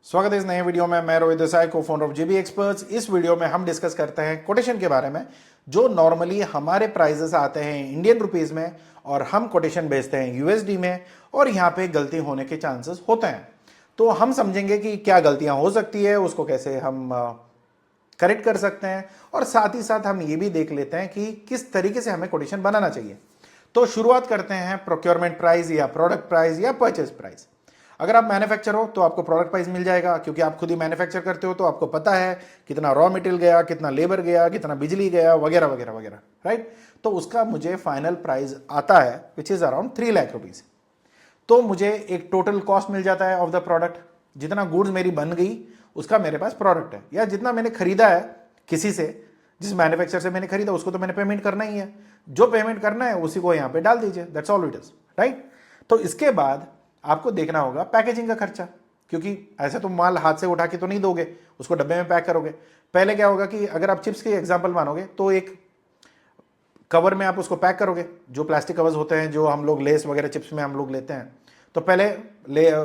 स्वागत है इस नए वीडियो में। मैं रोहित देसाई, को फाउंडर ऑफ जेबी एक्सपर्ट्स। इस वीडियो में हम डिस्कस करते हैं कोटेशन के बारे में, जो नॉर्मली हमारे प्राइजेस आते हैं इंडियन रुपीस में और हम कोटेशन भेजते हैं यूएसडी में, और यहाँ पे गलती होने के चांसेस होते हैं। तो हम समझेंगे कि क्या गलतियां हो सकती है, उसको कैसे हम करेक्ट कर सकते हैं, और साथ ही साथ हम ये भी देख लेते हैं कि किस तरीके से हमें कोटेशन बनाना चाहिए। तो शुरुआत करते हैं प्रोक्योरमेंट प्राइस या प्रोडक्ट प्राइस या परचेज प्राइस। अगर आप मैन्युफैक्चर हो तो आपको प्रोडक्ट प्राइस मिल जाएगा, क्योंकि आप खुद ही मैन्युफैक्चर करते हो, तो आपको पता है कितना रॉ मटेरियल गया, कितना लेबर गया, कितना बिजली गया, वगैरह वगैरह वगैरह, राइट। तो उसका मुझे फाइनल प्राइस आता है which is around 3 lakh rupees. तो मुझे एक टोटल कॉस्ट मिल जाता है ऑफ द प्रोडक्ट, जितना गुड्स मेरी बन गई उसका मेरे पास प्रोडक्ट है, या जितना मैंने खरीदा है किसी से, जिस मैन्युफैक्चर से मैंने खरीदा उसको तो मैंने पेमेंट करना ही है। जो पेमेंट करना है उसी को यहाँ पे डाल दीजिए, that's all it is, right. तो इसके बाद आपको देखना होगा पैकेजिंग का खर्चा, क्योंकि ऐसे तो माल हाथ से उठा के तो नहीं दोगे, उसको डब्बे में पैक करोगे। पहले क्या होगा कि अगर आप चिप्स के एग्जांपल मानोगे तो एक कवर में आप उसको पैक करोगे, जो प्लास्टिक कवर्स होते हैं जो हम लोग लेस वगैरह चिप्स में हम लोग लेते हैं। तो पहले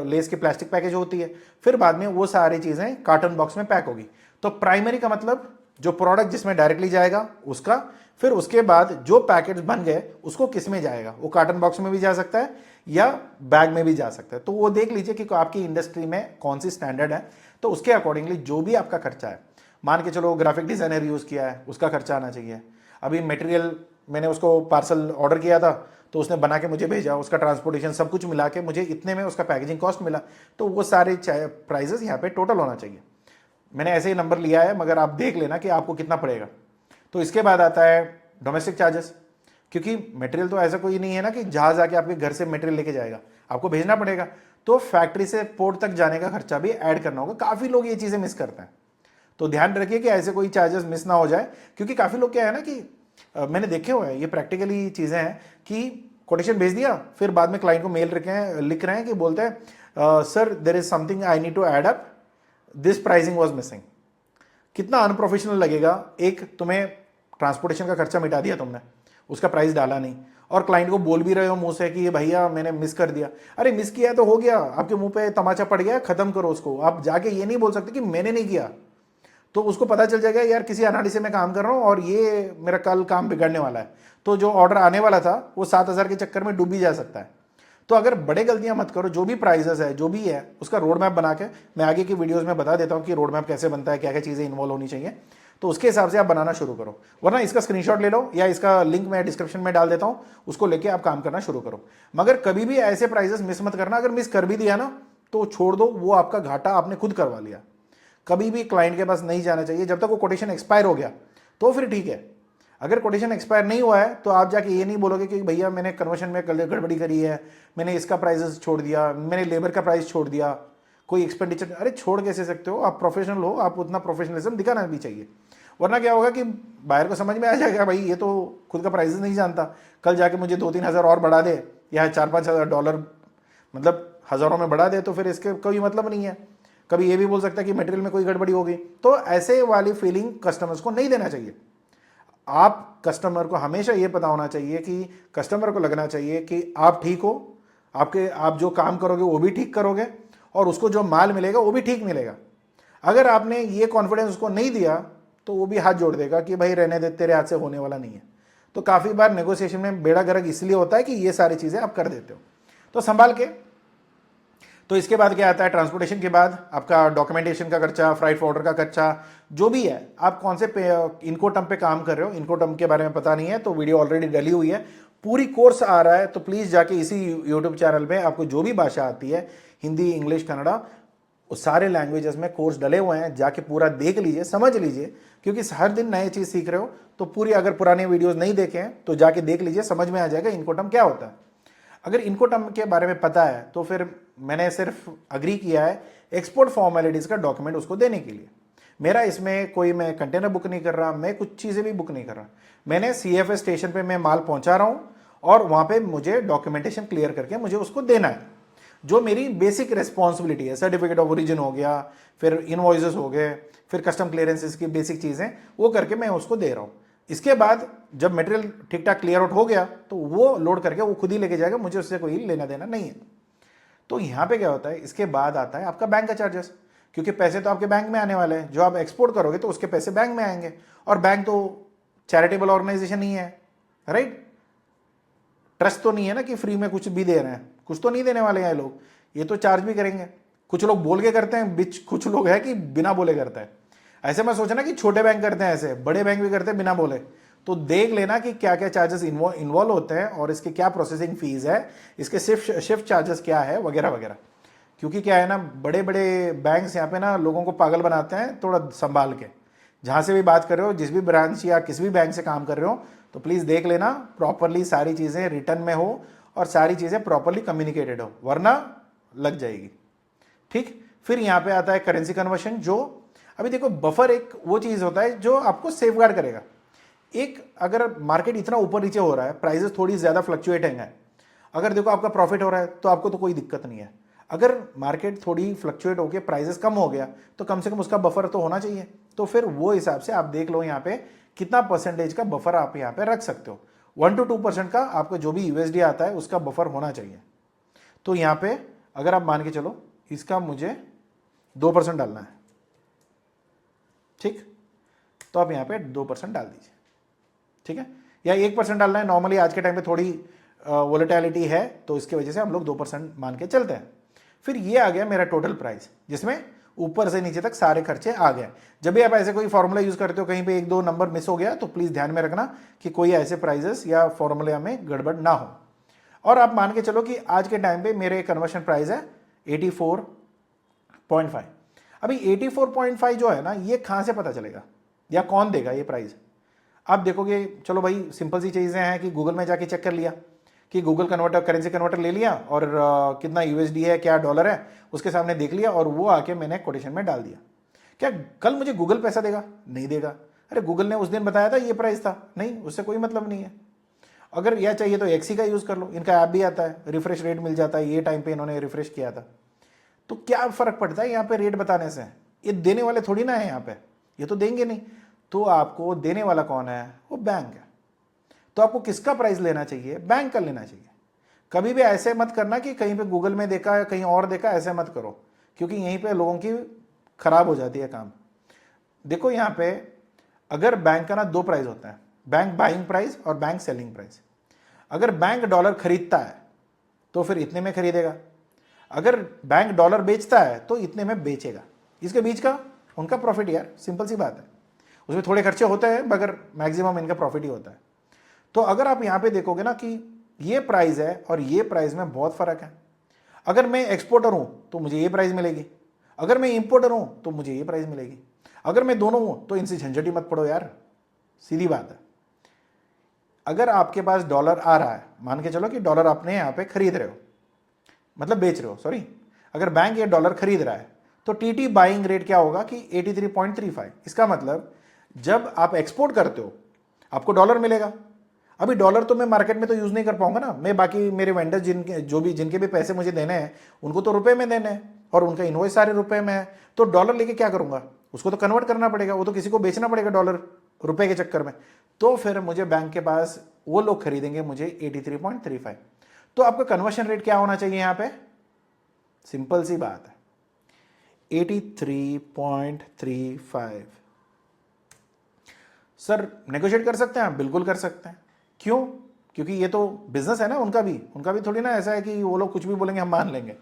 लेस की प्लास्टिक पैकेज होती है, फिर बाद में वो सारी चीजें कार्टन बॉक्स में पैक होगी। तो प्राइमरी का मतलब जो प्रोडक्ट जिसमें डायरेक्टली जाएगा उसका, फिर उसके बाद जो पैकेट्स बन गए उसको किस में जाएगा, वो कार्टन बॉक्स में भी जा सकता है या बैग में भी जा सकता है। तो वो देख लीजिए कि आपकी इंडस्ट्री में कौन सी स्टैंडर्ड है, तो उसके अकॉर्डिंगली जो भी आपका खर्चा है, मान के चलो ग्राफिक डिजाइनर यूज किया है उसका खर्चा आना चाहिए। अभी मटेरियल मैंने उसको पार्सल ऑर्डर किया था तो उसने बना के मुझे भेजा, उसका ट्रांसपोर्टेशन सब कुछ मिला के मुझे इतने में उसका पैकेजिंग कॉस्ट मिला। तो वो सारे प्राइजेस यहाँ पे टोटल होना चाहिए। मैंने ऐसे ही नंबर लिया है, मगर आप देख लेना कि आपको कितना पड़ेगा। तो इसके बाद आता है डोमेस्टिक चार्जेस, क्योंकि मटेरियल तो ऐसा कोई नहीं है ना कि जहाज आके आपके घर से मटेरियल लेके जाएगा, आपको भेजना पड़ेगा। तो फैक्ट्री से पोर्ट तक जाने का खर्चा भी ऐड करना होगा। काफी लोग ये चीजें मिस करते हैं, तो ध्यान रखिए कि ऐसे कोई चार्जेस मिस ना हो जाए, क्योंकि काफी लोग क्या है ना कि मैंने देखे हुए हैं, ये प्रैक्टिकली चीजें हैं कि कोटेशन भेज दिया, फिर बाद में क्लाइंट को मेल लिख रहे हैं कि बोलते हैं sir there is something I need to add up, this pricing was missing. कितना अनप्रोफेशनल लगेगा। एक तुम्हें ट्रांसपोर्टेशन का खर्चा मिटा दिया तुमने, उसका प्राइस डाला नहीं, और क्लाइंट को बोल भी रहे हो मुंह से कि ये भैया मैंने मिस कर दिया। अरे मिस किया तो हो गया, आपके मुंह पे तमाचा पड़ गया, खत्म करो उसको। आप जाके ये नहीं बोल सकते कि मैंने नहीं किया, तो उसको पता चल जाएगा यार किसी अनाड़ी से मैं काम कर रहा हूं और ये मेरा कल काम बिगड़ने वाला है। तो जो ऑर्डर आने वाला था वो 7,000 के चक्कर में डूब भी जा सकता है। तो अगर बड़े गलतियां मत करो, जो भी प्राइजेस है जो भी है उसका रोड मैप बना के, मैं आगे की वीडियोस में बता देता हूं कि रोड मैप कैसे बनता है, क्या क्या चीजें इन्वॉल्व होनी चाहिए, तो उसके हिसाब से आप बनाना शुरू करो। वरना इसका स्क्रीनशॉट ले लो, या इसका लिंक मैं डिस्क्रिप्शन में डाल देता हूं, उसको लेके आप काम करना शुरू करो। मगर कभी भी ऐसे प्राइजेस मिस मत करना। अगर मिस कर भी दिया ना तो छोड़ दो, वो आपका घाटा आपने खुद करवा लिया। कभी भी क्लाइंट के पास नहीं जाना चाहिए जब तक वो कोटेशन एक्सपायर हो गया, तो फिर ठीक है। अगर कोटेशन एक्सपायर नहीं हुआ है तो आप जाके ये नहीं बोलोगे कि भैया मैंने कन्वर्शन में गड़बड़ी करी है, मैंने इसका प्राइस छोड़ दिया, मैंने लेबर का प्राइस छोड़ दिया, कोई एक्सपेंडिचर। अरे छोड़ कैसे सकते हो, आप प्रोफेशनल हो, आप उतना प्रोफेशनलिज्म दिखाना भी चाहिए। वरना क्या होगा कि बाहर को समझ में आ जाएगा भाई ये तो खुद का प्राइस नहीं जानता, कल जाके मुझे 2-3 हज़ार और बढ़ा दे, या 4-5 हज़ार डॉलर मतलब हज़ारों में बढ़ा दे, तो फिर इसके कोई मतलब नहीं है। कभी ये भी बोल सकता है कि मटेरियल में कोई गड़बड़ी हो गई। तो ऐसे वाली फीलिंग कस्टमर्स को नहीं देना चाहिए। आप कस्टमर को हमेशा ये पता होना चाहिए कि कस्टमर को लगना चाहिए कि आप ठीक हो, आप जो काम करोगे वो भी ठीक करोगे, और उसको जो माल मिलेगा वो भी ठीक मिलेगा। अगर आपने ये कॉन्फिडेंस उसको नहीं दिया तो वो भी हाथ जोड़ देगा कि भाई रहने दे, तेरे हाथ से होने वाला नहीं है। तो काफी बार नेगोशिएशन में बेड़ा गर्क इसलिए होता है कि ये सारी चीजें आप कर देते हो, तो संभाल के। तो इसके बाद क्या आता है, ट्रांसपोर्टेशन के बाद आपका डॉक्यूमेंटेशन का खर्चा, फ्राइट फॉरवर्डर का खर्चा, जो भी है। आप कौन से इनकोटर्म पे काम कर रहे हो, इनकोटर्म के बारे में पता नहीं है तो वीडियो ऑलरेडी डली हुई है, पूरी कोर्स आ रहा है। तो प्लीज जाके इसी यूट्यूब चैनल पे आपको जो भी भाषा आती है, हिंदी, इंग्लिश, कन्नड़ा, उस सारे लैंग्वेजेस में कोर्स डले हुए हैं, जाके पूरा देख लीजिए, समझ लीजिए, क्योंकि हर दिन नए चीज सीख रहे हो। तो पूरी, अगर पुराने वीडियोस नहीं देखे हैं तो जाके देख लीजिए, समझ में आ जाएगा इनकोटर्म क्या होता है। अगर इनकोटर्म के बारे में पता है तो फिर मैंने सिर्फ अग्री किया है एक्सपोर्ट फॉर्मेलिटीज का डॉक्यूमेंट उसको देने के लिए। मेरा इसमें कोई, मैं कंटेनर बुक नहीं कर रहा, मैं कुछ चीजें भी बुक नहीं कर रहा। मैंने CFS स्टेशन पे मैं माल पहुंचा रहा हूं और वहां पे मुझे डॉक्यूमेंटेशन क्लियर करके मुझे उसको देना है, जो मेरी बेसिक रेस्पॉन्सिबिलिटी है। सर्टिफिकेट ऑफ ओरिजिन हो गया, फिर इनवॉइसेस हो गए, फिर कस्टम क्लियरेंसेस की बेसिक चीजें वो करके मैं उसको दे रहा हूं। इसके बाद जब मटेरियल ठीक ठाक क्लियर आउट हो गया तो वो लोड करके वो खुद ही लेके जाएगा, मुझे उससे कोई लेना देना नहीं है। तो यहां पे क्या होता है, इसके बाद आता है आपका बैंक का चार्जेस, क्योंकि पैसे तो आपके बैंक में आने वाले हैं, जो आप एक्सपोर्ट करोगे तो उसके पैसे बैंक में आएंगे, और बैंक तो चैरिटेबल ऑर्गेनाइजेशन नहीं है, राइट? ट्रस्ट तो नहीं है ना कि फ्री में कुछ भी दे रहे हैं, कुछ तो नहीं देने वाले हैं लोग, ये तो चार्ज भी करेंगे। कुछ लोग बोल के करते हैं, कुछ लोग है कि बिना बोले करते हैं। ऐसे मैं सोचना कि छोटे बैंक करते हैं, ऐसे बड़े बैंक भी करते हैं बिना बोले। तो देख लेना कि क्या क्या चार्जेस इन्वॉल्व होते हैं और इसके क्या प्रोसेसिंग फीस है, इसके शिफ्ट चार्जेस क्या है, वगैरह वगैरह। क्योंकि क्या है ना, बड़े बड़े बैंक्स यहाँ पे ना लोगों को पागल बनाते हैं, थोड़ा संभाल के। जहाँ से भी बात कर रहे हो, जिस भी ब्रांच या किसी भी बैंक से काम कर रहे हो, तो प्लीज़ देख लेना प्रॉपरली सारी चीज़ें रिटर्न में हो और सारी चीज़ें प्रॉपरली कम्युनिकेटेड हो, वरना लग जाएगी। ठीक, फिर यहाँ पे आता है करेंसी कन्वर्शन। जो अभी देखो, बफर एक वो चीज़ होता है जो आपको सेफगार्ड करेगा। एक अगर मार्केट इतना ऊपर नीचे हो रहा है, प्राइजेस थोड़ी ज़्यादा फ्लक्चुएटिंग है, अगर देखो आपका प्रॉफिट हो रहा है तो आपको तो कोई दिक्कत नहीं है। अगर मार्केट थोड़ी फ्लक्चुएट होकर प्राइजेस कम हो गया तो कम से कम उसका बफर तो होना चाहिए। तो फिर वो हिसाब से आप देख लो यहाँ पे कितना परसेंटेज का बफर आप यहाँ पे रख सकते हो। 1 to 2% का आपको जो भी यूएसडी आता है उसका बफर होना चाहिए। तो यहाँ पे अगर आप मान के चलो इसका मुझे 2% डालना है, ठीक, तो आप यहाँ पे 2% डाल दीजिए, ठीक है, या 1% डालना है। नॉर्मली आज के टाइम पे थोड़ी वोलेटिलिटी है तो इसकी वजह से हम लोग 2% मान के चलते हैं। फिर ये आ गया मेरा टोटल प्राइस, जिसमें ऊपर से नीचे तक सारे खर्चे आ गए। जब भी आप ऐसे कोई फॉर्मूला यूज करते हो, कहीं पे 1-2 नंबर मिस हो गया तो प्लीज ध्यान में रखना कि कोई ऐसे प्राइजेस या फॉर्मूले में गड़बड़ ना हो। और आप मान के चलो कि आज के टाइम पे मेरे कन्वर्शन प्राइस है 84.5। अभी 84.5 जो है ना, ये कहां से पता चलेगा या कौन देगा ये प्राइस? आप देखोगे, चलो भाई सिंपल सी चीजें हैं कि गूगल में जाके चेक कर लिया कि गूगल कन्वर्टर, करेंसी कन्वर्टर ले लिया और कितना यूएसडी है, क्या डॉलर है, उसके सामने देख लिया और वो आके मैंने कोटेशन में डाल दिया। क्या कल मुझे गूगल पैसा देगा? नहीं देगा। अरे गूगल ने उस दिन बताया था ये प्राइस था, नहीं, उससे कोई मतलब नहीं है। अगर यह चाहिए तो एक्सी का यूज कर लो, इनका ऐप भी आता है, रिफ्रेश रेट मिल जाता है, ये टाइम पे इन्होंने रिफ्रेश किया था। तो क्या फर्क पड़ता है यहाँ पे रेट बताने से? ये देने वाले थोड़ी ना है यहाँ पे, ये तो देंगे नहीं। तो आपको देने वाला कौन है? वो बैंक है। तो आपको किसका प्राइस लेना चाहिए? बैंक का लेना चाहिए। कभी भी ऐसे मत करना कि कहीं पे गूगल में देखा या कहीं और देखा, ऐसे मत करो, क्योंकि यहीं पे लोगों की खराब हो जाती है काम। देखो यहाँ पे अगर बैंक का ना 2 प्राइस होता है, बैंक बाइंग प्राइस और बैंक सेलिंग प्राइस। अगर बैंक डॉलर खरीदता है तो फिर इतने में खरीदेगा, अगर बैंक डॉलर बेचता है तो इतने में बेचेगा। इसके बीच का उनका प्रॉफिट, यार सिंपल सी बात है। उसमें थोड़े खर्चे होते हैं मगर मैक्सिमम इनका प्रॉफिट ही होता है। तो अगर आप यहां पे देखोगे ना कि ये प्राइस है और ये प्राइस में बहुत फर्क है। अगर मैं एक्सपोर्टर हूं तो मुझे ये प्राइस मिलेगी, अगर मैं इंपोर्टर हूं तो मुझे ये प्राइस मिलेगी। अगर मैं दोनों हूं तो इनसे झंझट ही मत पड़ो यार, सीधी बात है। अगर आपके पास डॉलर आ रहा है, मान के चलो कि डॉलर आपने यहां पे खरीद रहे हो, मतलब बेच रहे हो, सॉरी, अगर बैंक ये डॉलर खरीद रहा है तो टीटी बाइंग रेट क्या होगा कि 83.35। इसका मतलब जब आप एक्सपोर्ट करते हो आपको डॉलर मिलेगा। अभी डॉलर तो मैं मार्केट में तो यूज नहीं कर पाऊंगा ना, मैं बाकी मेरे वेंडर्स जिनके भी पैसे मुझे देने हैं उनको तो रुपए में देने हैं और उनका इनवॉइस सारे रुपए में है। तो डॉलर लेके क्या करूंगा? उसको तो कन्वर्ट करना पड़ेगा, वो तो किसी को बेचना पड़ेगा डॉलर रुपए के चक्कर में। तो फिर मुझे बैंक के पास वो लोग खरीदेंगे मुझे 83.35। तो आपका कन्वर्शन रेट क्या होना चाहिए यहां पे? सिंपल सी बात है, 83.35। सर नेगोशिएट कर सकते हैं? बिल्कुल कर सकते हैं। क्यों? क्योंकि ये तो बिजनेस है ना, उनका भी थोड़ी ना ऐसा है कि वो लोग कुछ भी बोलेंगे हम मान लेंगे।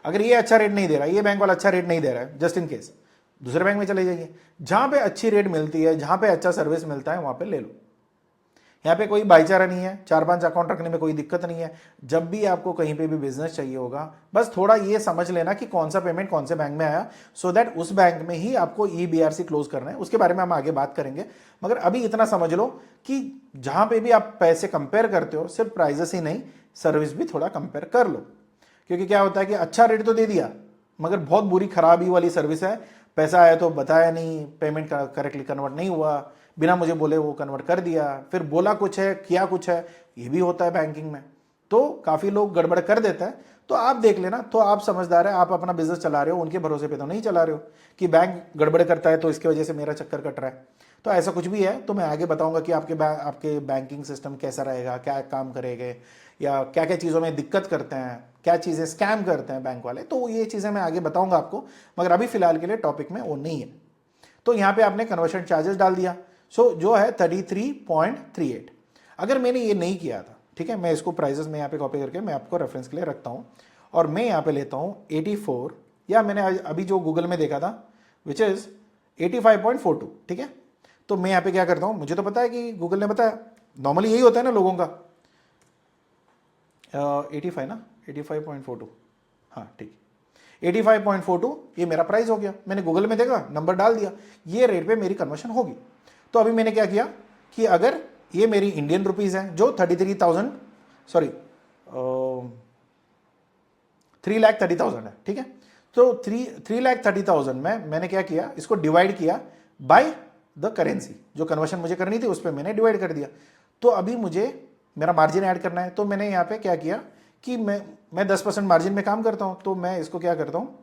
अगर ये अच्छा रेट नहीं दे रहा है, ये बैंक वाला अच्छा रेट नहीं दे रहा है, जस्ट इन केस दूसरे बैंक में चले जाइए, जहां पे अच्छी रेट मिलती है, जहां पे अच्छा सर्विस मिलता है, वहां पे ले लो। यहाँ पे कोई भाईचारा नहीं है, 4-5 अकाउंट रखने में कोई दिक्कत नहीं है। जब भी आपको कहीं पे भी बिजनेस चाहिए होगा, बस थोड़ा ये समझ लेना कि कौन सा पेमेंट कौन से बैंक में आया, सो दैट उस बैंक में ही आपको EBRC क्लोज करना है। उसके बारे में हम आगे बात करेंगे, मगर अभी इतना समझ लो कि जहां पे भी आप पैसे कंपेयर करते हो, सिर्फ प्राइजेस ही नहीं, सर्विस भी थोड़ा कंपेयर कर लो। क्योंकि क्या होता है कि अच्छा रेट तो दे दिया मगर बहुत बुरी खराबी वाली सर्विस है, पैसा आया तो बताया नहीं, पेमेंट करेक्टली कन्वर्ट नहीं हुआ, बिना मुझे बोले वो कन्वर्ट कर दिया, फिर बोला कुछ है किया कुछ है, ये भी होता है बैंकिंग में। तो काफी लोग गड़बड़ कर देते हैं। तो आप देख लेना, तो आप समझदार है, आप अपना बिजनेस चला रहे हो, उनके भरोसे पे तो नहीं चला रहे हो कि बैंक गड़बड़ करता है तो इसकी वजह से मेरा चक्कर कट रहा है। तो ऐसा कुछ भी है तो मैं आगे बताऊंगा कि आपके बैंकिंग सिस्टम कैसा रहेगा, क्या काम करेंगे, या क्या क्या चीज़ों में दिक्कत करते हैं, क्या चीज़ें स्कैम करते हैं बैंक वाले, तो ये चीज़ें मैं आगे बताऊंगा आपको, मगर अभी फिलहाल के लिए टॉपिक में वो नहीं है। तो यहाँ पे आपने कन्वर्शन चार्जेस डाल दिया, सो जो है 33.38। अगर मैंने ये नहीं किया था, ठीक है, मैं इसको प्राइजेस में यहाँ पे कॉपी करके मैं आपको रेफरेंस के लिए रखता हूँ, और मैं यहाँ पे लेता हूँ 84, या मैंने अभी जो गूगल में देखा था विच इज़ 85.42, ठीक है। तो मैं यहाँ पे क्या करता हूँ, मुझे तो पता है कि गूगल ने बताया, नॉर्मली यही होता है ना लोगों का, 85 ना, 85.42, हाँ ठीक, 85.42 ये मेरा प्राइस हो गया। मैंने गूगल में देखा, नंबर डाल दिया, ये रेट पे मेरी कन्वर्शन होगी। तो अभी मैंने क्या किया कि अगर ये मेरी इंडियन रुपीज़ है जो 33,000 सॉरी 3,30,000 है, ठीक है। तो 3,30,000 में मैंने क्या किया, इसको डिवाइड किया बाय द करेंसी, जो कन्वर्शन मुझे करनी थी उस पर मैंने डिवाइड कर दिया। तो अभी मुझे मेरा मार्जिन ऐड करना है, तो मैंने यहाँ पे क्या किया कि मैं 10% मार्जिन में काम करता हूँ, तो मैं इसको क्या करता हूँ,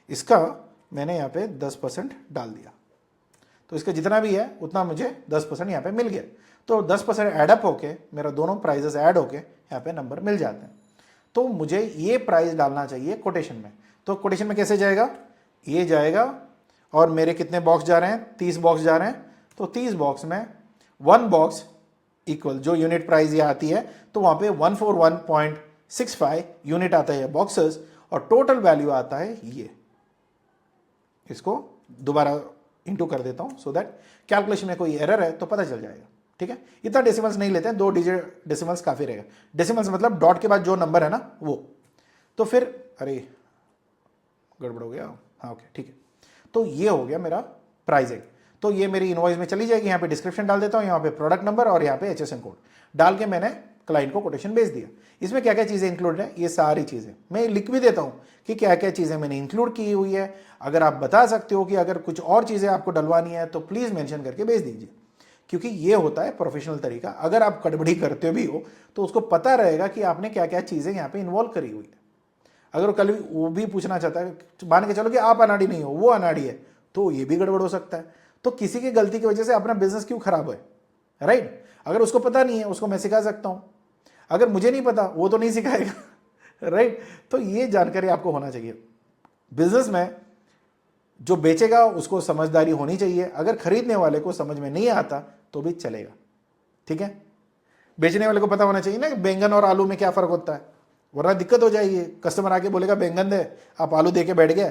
इसका मैंने यहाँ पे 10% डाल दिया, तो इसका जितना भी है उतना मुझे 10% यहाँ पे मिल गया। तो 10% एडअप होके मेरा दोनों प्राइजेस ऐड होके यहाँ पे नंबर मिल जाते हैं। तो मुझे ये प्राइस डालना चाहिए कोटेशन में। तो कोटेशन में कैसे जाएगा, ये जाएगा, और मेरे कितने बॉक्स जा रहे हैं, 30 बॉक्स जा रहे हैं, तो 30 बॉक्स में 1 बॉक्स इक्वल जो यूनिट प्राइस ये आती है, तो वहाँ पे 141.65 यूनिट आता है बॉक्सेस, और टोटल वैल्यू आता है ये। इसको दोबारा इंटू कर देता हूँ सो दैट कैलकुलेशन में कोई एरर है तो पता चल जाएगा, ठीक है। इतना डेसिमल्स नहीं लेते हैं, 2 डिजिट डेसिमल्स काफ़ी रहेगा। डेसिमल्स मतलब डॉट के बाद जो नंबर है ना वो। तो फिर अरे गड़बड़ हो गया, हाँ ओके ठीक है। तो ये हो गया मेरा प्राइसिंग। तो ये मेरी इनवॉइस में चली जाएगी, यहाँ पे डिस्क्रिप्शन डाल देता हूँ, यहाँ पे प्रोडक्ट नंबर और यहाँ पे HSN कोड डाल के मैंने क्लाइंट को कोटेशन भेज दिया। इसमें क्या क्या चीज़ें इंक्लूड है, ये सारी चीज़ें मैं लिख भी देता हूँ कि क्या क्या चीज़ें मैंने इंक्लूड की हुई है। अगर आप बता सकते हो कि अगर कुछ और चीज़ें आपको डलवानी है तो प्लीज़ मेंशन करके भेज दीजिए, क्योंकि ये होता है प्रोफेशनल तरीका। अगर आप गड़बड़ी करते भी हो तो उसको पता रहेगा कि आपने क्या क्या चीज़ें यहाँ पे इन्वॉल्व करी हुई है। अगर वो कल वो भी पूछना चाहता है, मान के चलो कि आप अनाड़ी नहीं हो, वो अनाड़ी है, तो ये भी गड़बड़ हो सकता है। तो किसी की गलती की वजह से अपना बिजनेस क्यों खराब है, राइट। अगर उसको पता नहीं है उसको मैं सिखा सकता हूँ, अगर मुझे नहीं पता वो तो नहीं सिखाएगा, राइट। तो ये जानकारी आपको होना चाहिए। बिजनेस में जो बेचेगा उसको समझदारी होनी चाहिए, अगर खरीदने वाले को समझ में नहीं आता तो भी चलेगा, ठीक है। बेचने वाले को पता होना चाहिए ना कि बैंगन और आलू में क्या फ़र्क होता है, वरना दिक्कत हो जाएगी। कस्टमर आके बोलेगा बैंगन दे, आप आलू दे के बैठ गए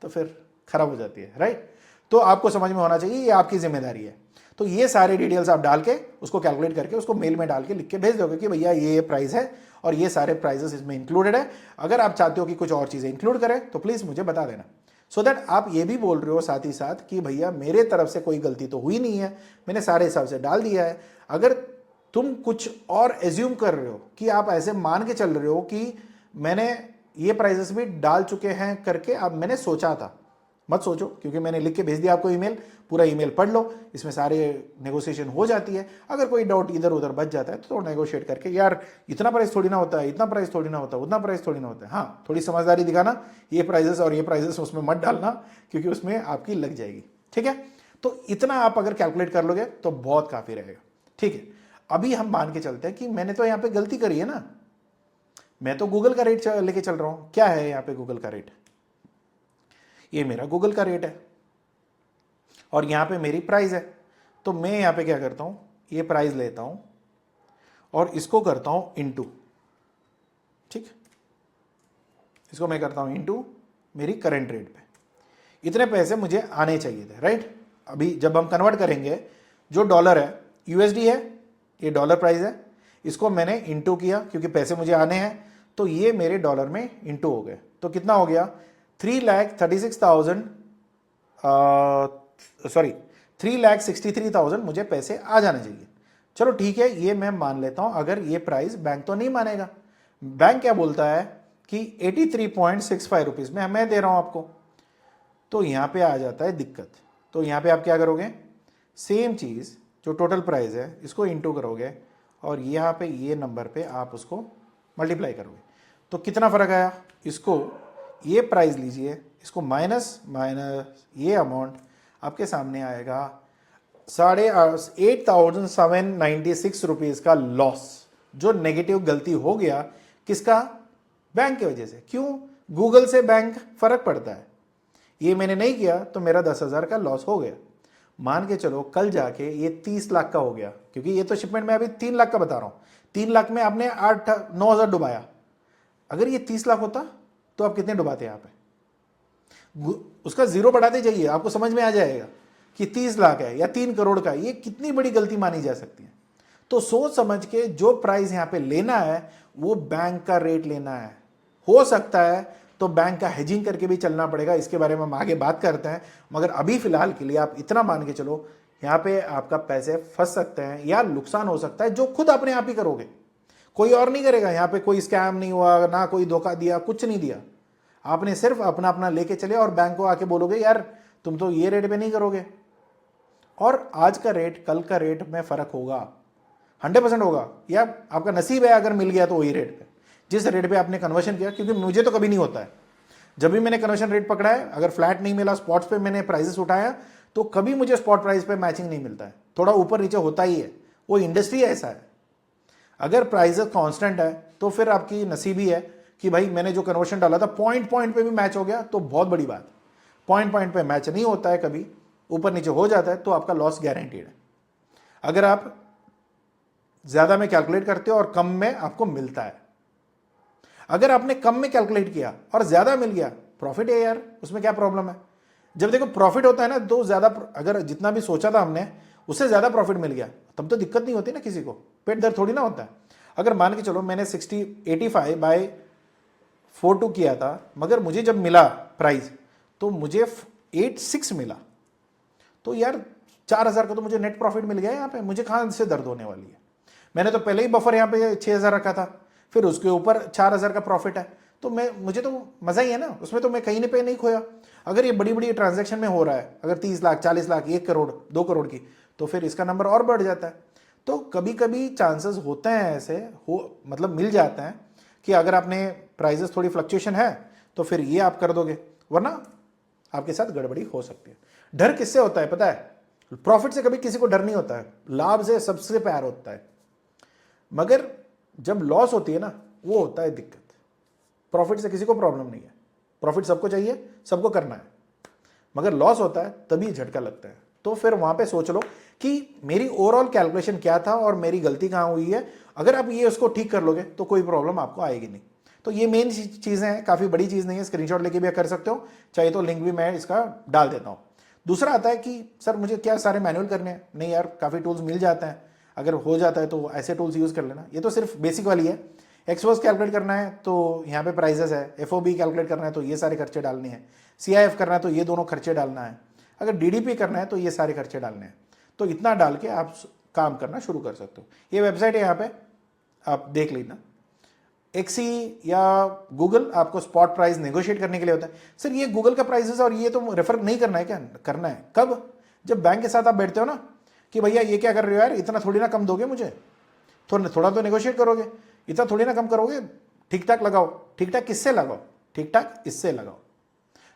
तो फिर खराब हो जाती है, राइट। तो आपको समझ में होना चाहिए, ये आपकी जिम्मेदारी है। तो ये सारे डिटेल्स आप डाल के उसको कैलकुलेट करके उसको मेल में डाल के लिख के भेज दोगे कि भैया ये प्राइस है और ये सारे प्राइजेस इसमें इंक्लूडेड है। अगर आप चाहते हो कि कुछ और चीज़ें इंक्लूड करें तो प्लीज़ मुझे बता देना, सो दैट आप ये भी बोल रहे हो साथ ही साथ कि भैया मेरे तरफ से कोई गलती तो हुई नहीं है, मैंने सारे हिसाब से डाल दिया है। अगर तुम कुछ और एज्यूम कर रहे हो कि आप ऐसे मान के चल रहे हो कि मैंने ये प्राइजेस भी डाल चुके हैं करके, अब मैंने सोचा था, मत सोचो, क्योंकि मैंने लिख के भेज दिया आपको ईमेल, पूरा ईमेल पढ़ लो, इसमें सारे नेगोशिएशन हो जाती है। अगर कोई डाउट इधर उधर बच जाता है तो नेगोशिएट करके, यार इतना प्राइस थोड़ी ना होता है, इतना प्राइस थोड़ी ना होता है, उतना प्राइस थोड़ी ना होता है, हाँ थोड़ी समझदारी दिखाना, ये प्राइजेस और ये प्राइजेस उसमें मत डालना, क्योंकि उसमें आपकी लग जाएगी, ठीक है। तो इतना आप अगर कैलकुलेट कर लोगे तो बहुत काफ़ी रहेगा, ठीक है। अभी हम मान के चलते हैं कि मैंने तो यहाँ पे गलती करी है ना, मैं तो गूगल का रेट लेके चल रहा हूँ। क्या है यहाँ पे गूगल का रेट, ये मेरा गूगल का रेट है और यहाँ पे मेरी प्राइस है। तो मैं यहाँ पे क्या करता हूँ, ये प्राइस लेता हूँ और इसको करता हूँ इनटू, ठीक, इसको मैं करता हूँ इनटू मेरी करंट रेट पे। इतने पैसे मुझे आने चाहिए थे, राइट। अभी जब हम कन्वर्ट करेंगे, जो डॉलर है यूएसडी है, ये डॉलर प्राइस है, इसको मैंने इनटू किया क्योंकि पैसे मुझे आने हैं, तो ये मेरे डॉलर में इनटू हो गए। तो कितना हो गया, 3,63,000 मुझे पैसे आ जाने चाहिए। चलो ठीक है, ये मैं मान लेता हूं। अगर ये प्राइस बैंक तो नहीं मानेगा, बैंक क्या बोलता है कि 83.65 रुपीज़ में मैं दे रहा हूं आपको, तो यहां पे आ जाता है दिक्कत। तो यहां पे आप क्या करोगे, सेम चीज़ जो टोटल प्राइस है इसको इंटू करोगे और यहाँ पे ये नंबर पे आप उसको मल्टीप्लाई करोगे, तो कितना फ़र्क आया। इसको ये प्राइस लीजिए, इसको माइनस ये अमाउंट आपके सामने आएगा 8,796 रुपीज़ का लॉस जो नेगेटिव गलती हो गया, किसका? बैंक की वजह से। क्यों? गूगल से बैंक फर्क पड़ता है। ये मैंने नहीं किया तो मेरा 10,000 का लॉस हो गया। मान के चलो कल जाके ये 30 लाख का हो गया, क्योंकि ये तो शिपमेंट में अभी 3 लाख का बता रहा हूं। 3 लाख में आपने 8-9 हज़ार डुबाया। अगर ये 30 लाख होता तो आप कितने डुबाते यहाँ पे? उसका जीरो बढ़ाते जाइए, आपको समझ में आ जाएगा कि 30 लाख है या 3 करोड़ का, ये कितनी बड़ी गलती मानी जा सकती है। तो सोच समझ के जो प्राइस यहां पे लेना है वो बैंक का रेट लेना है। हो सकता है तो बैंक का हेजिंग करके भी चलना पड़ेगा, इसके बारे में हम आगे बात करते हैं। मगर अभी फिलहाल के लिए आप इतना मान के चलो, यहां पे आपका पैसे फंस सकते हैं या नुकसान हो सकता है, जो खुद अपने आप ही करोगे, कोई और नहीं करेगा। यहां पे कोई स्कैम नहीं हुआ, ना कोई धोखा दिया, कुछ नहीं दिया। आपने सिर्फ अपना अपना लेके चले और बैंक को आके बोलोगे यार तुम तो ये रेट पे नहीं करोगे, और आज का रेट कल का रेट में फर्क होगा, 100% होगा। या आपका नसीब है अगर मिल गया तो वही रेट पे, जिस रेट पे आपने कन्वर्शन किया। क्योंकि मुझे तो कभी नहीं होता है, जब भी मैंने कन्वर्शन रेट पकड़ा है, अगर फ्लैट नहीं मिला, स्पॉट्स पे मैंने प्राइसेस उठाया, तो कभी मुझे स्पॉट प्राइस पे मैचिंग नहीं मिलता है, थोड़ा ऊपर नीचे होता ही है। वो इंडस्ट्री ऐसा है। अगर प्राइसेस कांस्टेंट है तो फिर आपकी नसीबी है कि भाई मैंने जो कन्वर्शन डाला था पॉइंट पॉइंट पे भी मैच हो गया तो बहुत बड़ी बात। पॉइंट पॉइंट पे मैच नहीं होता है, कभी ऊपर नीचे हो जाता है, तो आपका लॉस गारंटीड है। अगर आप ज्यादा में कैलकुलेट करते हो और कम में आपको मिलता है, अगर आपने कम में कैलकुलेट किया और ज्यादा मिल गया, प्रॉफिट है यार, उसमें क्या प्रॉब्लम है? जब देखो प्रॉफिट होता है ना, तो ज्यादा, अगर जितना भी सोचा था हमने उससे ज्यादा प्रॉफिट मिल गया, तब तो दिक्कत नहीं होती ना, किसी को पेट दर्द थोड़ी ना होता है। अगर मान के चलो मैंने 85/42 किया था, मगर मुझे जब मिला प्राइस तो मुझे 86 मिला, तो यार 4,000 का तो मुझे नेट प्रॉफिट मिल गया यहाँ पे। मुझे कहां से दर्द होने वाली है? मैंने तो पहले ही बफर यहाँ पे 6,000 रखा था, फिर उसके ऊपर 4,000 का प्रॉफिट है, तो मुझे तो मजा ही है ना उसमें, तो मैं कहीं पे नहीं खोया। अगर ये बड़ी बड़ी ट्रांजैक्शन में हो रहा है, अगर 30 लाख 40 लाख 1 करोड़ 2 करोड़ की, तो फिर इसका नंबर और बढ़ जाता है। तो कभी कभी चांसेस होते हैं ऐसे, हो मतलब मिल जाता है कि अगर आपने प्राइजेस थोड़ी फ्लक्चुएशन है तो फिर ये आप कर दोगे, वरना आपके साथ गड़बड़ी हो सकती है। डर किससे होता है पता है? प्रॉफिट से कभी किसी को डर नहीं होता है, लाभ से सबसे प्यार होता है। मगर जब लॉस होती है ना, वो होता है दिक्कत। प्रॉफिट से किसी को प्रॉब्लम नहीं है, प्रॉफिट सबको चाहिए, सबको करना है, मगर लॉस होता है तभी झटका लगता है। तो फिर वहां पे सोच लो कि मेरी ओवरऑल कैलकुलेशन क्या था और मेरी गलती कहां हुई है। अगर आप ये उसको ठीक कर लोगे तो कोई प्रॉब्लम आपको आएगी नहीं। तो ये मेन चीजें हैं, काफी बड़ी चीज नहीं है, स्क्रीनशॉट लेके भी कर सकते हो, चाहे तो लिंक भी मैं इसका डाल देता हूं। दूसरा आता है कि सर मुझे क्या सारे मैनुअल करने हैं? नहीं यार, काफी टूल्स मिल जाते हैं, अगर हो जाता है तो ऐसे टूल्स यूज कर लेना। ये तो सिर्फ बेसिक वाली है। एक्सवर्स कैलकुलेट करना है तो यहाँ पे प्राइजेस है, एफओबी कैलकुलेट करना है तो ये सारे खर्चे डालने हैं, सीआईएफ करना है तो ये दोनों खर्चे डालना है, अगर डीडीपी करना है तो ये सारे खर्चे डालने हैं। तो इतना डाल के आप काम करना शुरू कर सकते हो। ये वेबसाइट है, यहाँ पे आप देख लेना। एक्सी या गूगल आपको स्पॉट प्राइस नेगोशिएट करने के लिए होता है। सर ये गूगल का प्राइस है और ये तो रेफर नहीं करना है क्या? करना है। कब? जब बैंक के साथ आप बैठते हो ना कि भैया ये क्या कर रहे हो यार, इतना थोड़ी ना कम दोगे मुझे, थोड़ा तो नेगोशिएट करोगे, इतना थोड़ी ना कम करोगे, ठीक ठाक लगाओ। ठीक ठाक किससे लगाओ? ठीक ठाक इससे लगाओ।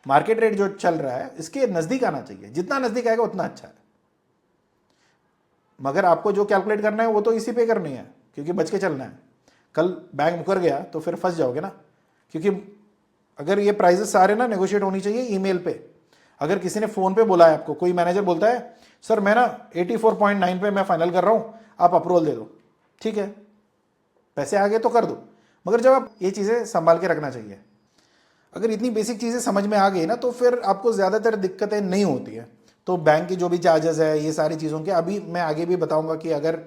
मार्केट रेट जो चल रहा है इसके नजदीक आना चाहिए, जितना नजदीक आएगा उतना अच्छा है। मगर आपको जो कैलकुलेट करना है वो तो इसी पे करनी है, क्योंकि बच के चलना है। कल बैंक मुकर गया तो फिर फंस जाओगे ना, क्योंकि अगर ये प्राइजेस सारे ना नेगोशिएट होनी चाहिए ईमेल पे। अगर किसी ने फोन पे बोला है आपको, कोई मैनेजर बोलता है सर मैं ना 84.9 पे मैं फाइनल कर रहा हूं, आप अप्रूवल दे दो, ठीक है, पैसे आ गए तो कर दो। मगर जब आप ये चीजें संभाल के रखना चाहिए। अगर इतनी बेसिक चीजें समझ में आ गई ना तो फिर आपको ज्यादातर दिक्कतें नहीं होती है। तो बैंक की जो भी चार्जेस है, ये सारी चीज़ों के अभी मैं आगे भी बताऊंगा कि अगर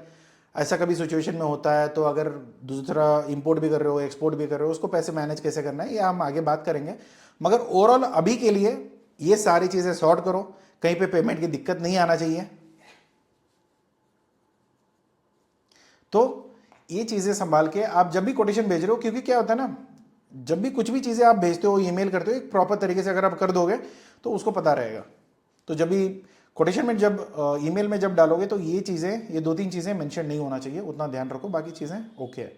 ऐसा कभी सिचुएशन में होता है तो अगर दूसरा इंपोर्ट भी कर रहे हो, एक्सपोर्ट भी कर रहे हो, उसको पैसे मैनेज कैसे करना है ये हम आगे बात करेंगे। मगर ओवरऑल अभी के लिए ये सारी चीज़ें सॉर्ट करो, कहीं पे पेमेंट की दिक्कत नहीं आना चाहिए। तो ये चीज़ें संभाल के आप जब भी कोटेशन भेज रहे हो, क्योंकि क्या होता है ना, जब भी कुछ भी चीज़ें आप भेजते हो, ईमेल करते हो, एक प्रॉपर तरीके से अगर आप कर दोगे तो उसको पता रहेगा। तो जब भी कोटेशन में जब ईमेल में जब डालोगे तो ये चीज़ें, ये 2-3 चीज़ें मेंशन नहीं होना चाहिए, उतना ध्यान रखो, बाकी चीज़ें ओके है।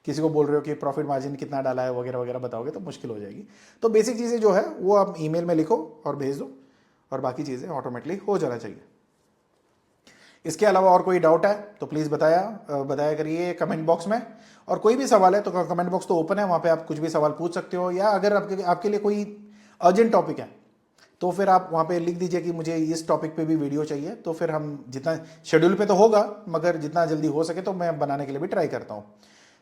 किसी को बोल रहे हो कि प्रॉफिट मार्जिन कितना डाला है वगैरह वगैरह बताओगे तो मुश्किल हो जाएगी। तो बेसिक चीज़ें जो है वो आप ईमेल में लिखो और भेज दो, और बाकी चीज़ें ऑटोमेटिकली हो जाना चाहिए। इसके अलावा और कोई डाउट है तो प्लीज़ बताया करिए कमेंट बॉक्स में। और कोई भी सवाल है तो कमेंट बॉक्स तो ओपन है, वहाँ पे आप कुछ भी सवाल पूछ सकते हो, या अगर आपके लिए कोई अर्जेंट टॉपिक है तो फिर आप वहाँ पे लिख दीजिए कि मुझे इस टॉपिक पे भी वीडियो चाहिए, तो फिर हम जितना शेड्यूल पे तो होगा मगर जितना जल्दी हो सके तो मैं बनाने के लिए भी ट्राई करता हूँ।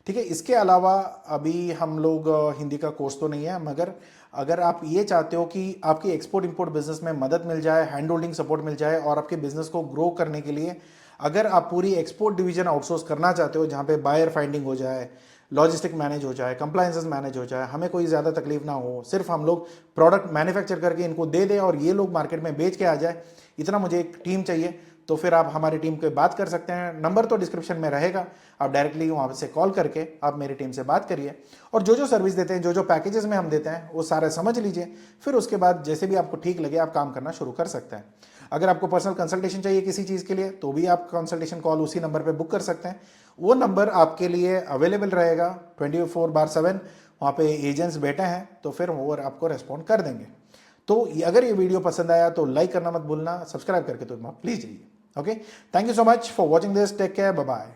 ठीक है, इसके अलावा अभी हम लोग हिंदी का कोर्स तो नहीं है, मगर अगर आप ये चाहते हो कि आपकी एक्सपोर्ट इंपोर्ट बिजनेस में मदद मिल जाए, हैंड होल्डिंग सपोर्ट मिल जाए और आपके बिजनेस को ग्रो करने के लिए अगर आप पूरी एक्सपोर्ट डिवीजन आउटसोर्स करना चाहते हो, जहाँ पे बायर फाइंडिंग हो जाए, लॉजिस्टिक मैनेज हो जाए, कंप्लायंसेस मैनेज हो जाए, हमें कोई ज़्यादा तकलीफ ना हो, सिर्फ हम लोग प्रोडक्ट मैन्युफैक्चर करके इनको दे दें और ये लोग मार्केट में बेच के आ जाए, इतना मुझे एक टीम चाहिए, तो फिर आप हमारी टीम के बात कर सकते हैं। नंबर तो डिस्क्रिप्शन में रहेगा, आप डायरेक्टली वहाँ से कॉल करके आप मेरी टीम से बात करिए और जो जो सर्विस देते हैं, जो जो पैकेजेस में हम देते हैं वो सारा समझ लीजिए। फिर उसके बाद जैसे भी आपको ठीक लगे आप काम करना शुरू कर सकते हैं। अगर आपको पर्सनल कंसल्टेशन चाहिए किसी चीज़ के लिए तो भी आप कंसल्टेशन कॉल उसी नंबर पर बुक कर सकते हैं। वो नंबर आपके लिए अवेलेबल रहेगा 24/7, वहाँ पे एजेंट्स बैठे हैं, तो फिर वो आपको रेस्पॉन्ड कर देंगे। तो अगर ये वीडियो पसंद आया तो लाइक करना मत भूलना, सब्सक्राइब करके तो प्लीज जाइए। Okay, thank you so much for watching this, take care, bye bye.